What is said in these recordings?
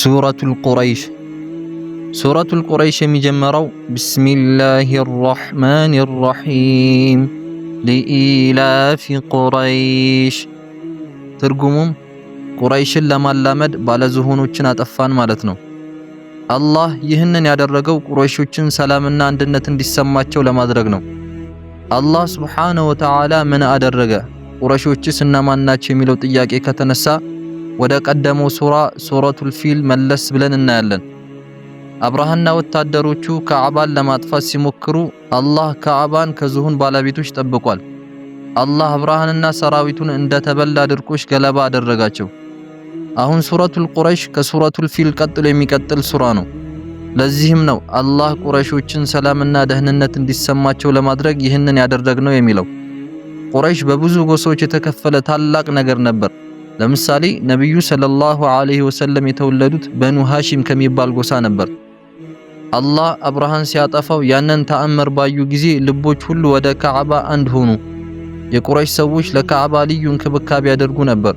ሱረቱል ቁረይሽ ሱረቱል ቁረይሽ የሚጀምረው ቢስሚላሂር ረሕማኒር ረሒም ሊኢላፊ ቁረይሽ። ትርጉሙም ቁረይሽን ለማላመድ ባለዝሆኖችን አጠፋን ማለት ነው። አላህ ይህንን ያደረገው ቁረይሾችን ሰላምና አንድነት እንዲሰማቸው ለማድረግ ነው። አላህ ሱብሓነሁ ወተዓላ ምን አደረገ? ቁረይሾችስ እነማን ናቸው የሚለው ጥያቄ ከተነሳ ወደ ቀደመው ሱረቱል ፊል መለስ ብለን እናያለን። አብርሃና ወታደሮቹ ከዓባን ለማጥፋት ሲሞክሩ አላህ ከዓባን ከዝሆን ባለቤቶች ጠብቋል። አላህ አብርሃንና ሰራዊቱን እንደተበላ ድርቆሽ ገለባ አደረጋቸው። አሁን ሱረቱል ቁረይሽ ከሱረቱል ፊል ቀጥሎ የሚቀጥል ሱራ ነው። ለዚህም ነው አላህ ቁረይሾችን ሰላምና ደህንነት እንዲሰማቸው ለማድረግ ይህንን ያደረግነው የሚለው። ቁረይሽ በብዙ ጎሳዎች የተከፈለ ታላቅ ነገር ነበር። ለምሳሌ ነብዩ ሰለላሁ ዐለይሂ ወሰለም የተወለዱት በኑ ሃሺም ከሚባል ጎሳ ነበር። አላህ አብርሃን ሲያጠፋው ያንን ተአምር ባዩ ጊዜ ልቦች ሁሉ ወደ ካዕባ አንድ ሆኑ። የቁረይሽ ሰዎች ለካዕባ ልዩ እንክብካቤ ያደርጉ ነበር።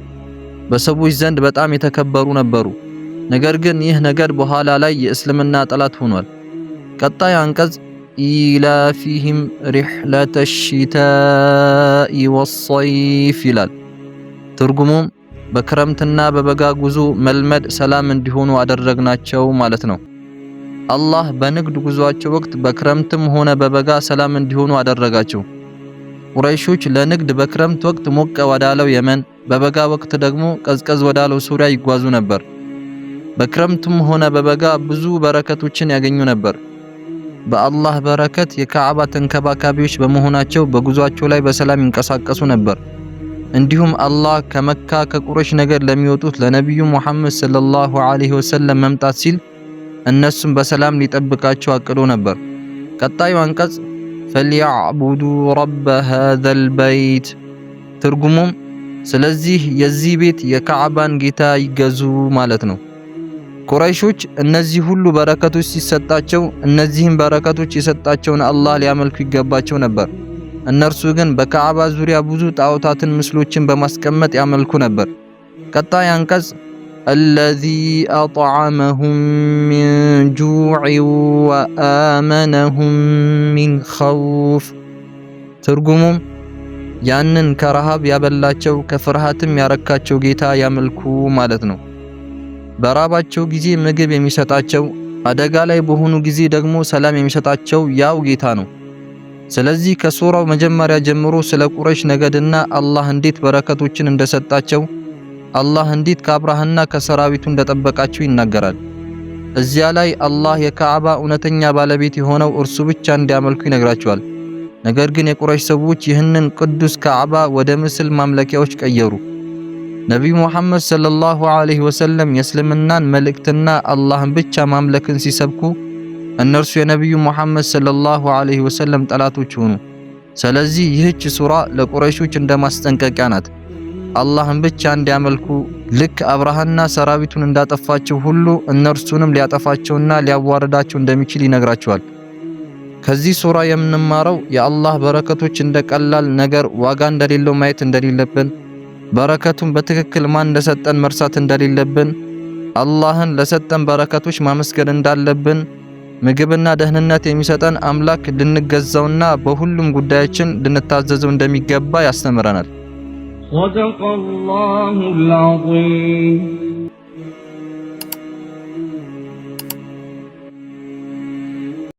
በሰዎች ዘንድ በጣም የተከበሩ ነበሩ። ነገር ግን ይህ ነገር በኋላ ላይ የእስልምና ጠላት ሆኗል። ቀጣይ አንቀጽ ኢላፊሂም ሪሕለተ ሽታኢ ወሰይፍ ይላል። ትርጉሙም በክረምትና በበጋ ጉዞ መልመድ ሰላም እንዲሆኑ አደረግናቸው ማለት ነው። አላህ በንግድ ጉዟቸው ወቅት በክረምትም ሆነ በበጋ ሰላም እንዲሆኑ አደረጋቸው። ቁረይሾች ለንግድ በክረምት ወቅት ሞቅ ወዳለው የመን፣ በበጋ ወቅት ደግሞ ቀዝቀዝ ወዳለው ሱሪያ ይጓዙ ነበር። በክረምትም ሆነ በበጋ ብዙ በረከቶችን ያገኙ ነበር። በአላህ በረከት የካዕባ ተንከባካቢዎች በመሆናቸው በጉዟቸው ላይ በሰላም ይንቀሳቀሱ ነበር። እንዲሁም አላህ ከመካ ከቁረይሽ ነገድ ለሚወጡት ለነብዩ ሙሐመድ ሰለላሁ ዐለይሂ ወሰለም መምጣት ሲል እነሱም በሰላም ሊጠብቃቸው አቅዶ ነበር። ቀጣዩ አንቀጽ ፈልያዕቡዱ ረበ ሃዘል በይት። ትርጉሙም ስለዚህ የዚህ ቤት የካዕባን ጌታ ይገዙ ማለት ነው። ቁረይሾች እነዚህ ሁሉ በረከቶች ሲሰጣቸው እነዚህም በረከቶች የሰጣቸውን አላህ ሊያመልኩ ይገባቸው ነበር። እነርሱ ግን በካዕባ ዙሪያ ብዙ ጣዖታትን ምስሎችን በማስቀመጥ ያመልኩ ነበር። ቀጣይ አንቀጽ አለዚ አጥዓመሁም ሚን ጁዕን ወአመነሁም ሚን ኸውፍ። ትርጉሙም ያንን ከረሃብ ያበላቸው ከፍርሃትም ያረካቸው ጌታ ያመልኩ ማለት ነው። በራባቸው ጊዜ ምግብ የሚሰጣቸው፣ አደጋ ላይ በሆኑ ጊዜ ደግሞ ሰላም የሚሰጣቸው ያው ጌታ ነው። ስለዚህ ከሱራው መጀመሪያ ጀምሮ ስለ ቁረይሽ ነገድና አላህ እንዴት በረከቶችን እንደሰጣቸው፣ አላህ እንዴት ከአብርሃና ከሰራዊቱ እንደጠበቃቸው ይናገራል። እዚያ ላይ አላህ የካዕባ እውነተኛ ባለቤት የሆነው እርሱ ብቻ እንዲያመልኩ ይነግራቸዋል። ነገር ግን የቁረይሽ ሰዎች ይህንን ቅዱስ ካዕባ ወደ ምስል ማምለኪያዎች ቀየሩ። ነቢዩ ሙሐመድ ሰለላሁ ዐለይሂ ወሰለም የእስልምናን መልእክትና አላህን ብቻ ማምለክን ሲሰብኩ እነርሱ የነቢዩ ሙሐመድ ሰለላሁ ዐለይሂ ወሰለም ጠላቶች ሆኑ። ስለዚህ ይህች ሱራ ለቁረይሾች እንደማስጠንቀቂያ ናት። አላህን ብቻ እንዲያመልኩ ልክ አብርሃና ሰራዊቱን እንዳጠፋቸው ሁሉ እነርሱንም ሊያጠፋቸውና ሊያዋርዳቸው እንደሚችል ይነግራቸዋል። ከዚህ ሱራ የምንማረው የአላህ በረከቶች እንደቀላል ነገር ዋጋ እንደሌለው ማየት እንደሌለብን፣ በረከቱን በትክክል ማን እንደሰጠን መርሳት እንደሌለብን፣ አላህን ለሰጠን በረከቶች ማመስገን እንዳለብን፣ ምግብና ደህንነት የሚሰጠን አምላክ ልንገዛውና በሁሉም ጉዳያችን ልንታዘዘው እንደሚገባ ያስተምረናል። ሰደቀላሁል ዐዚም።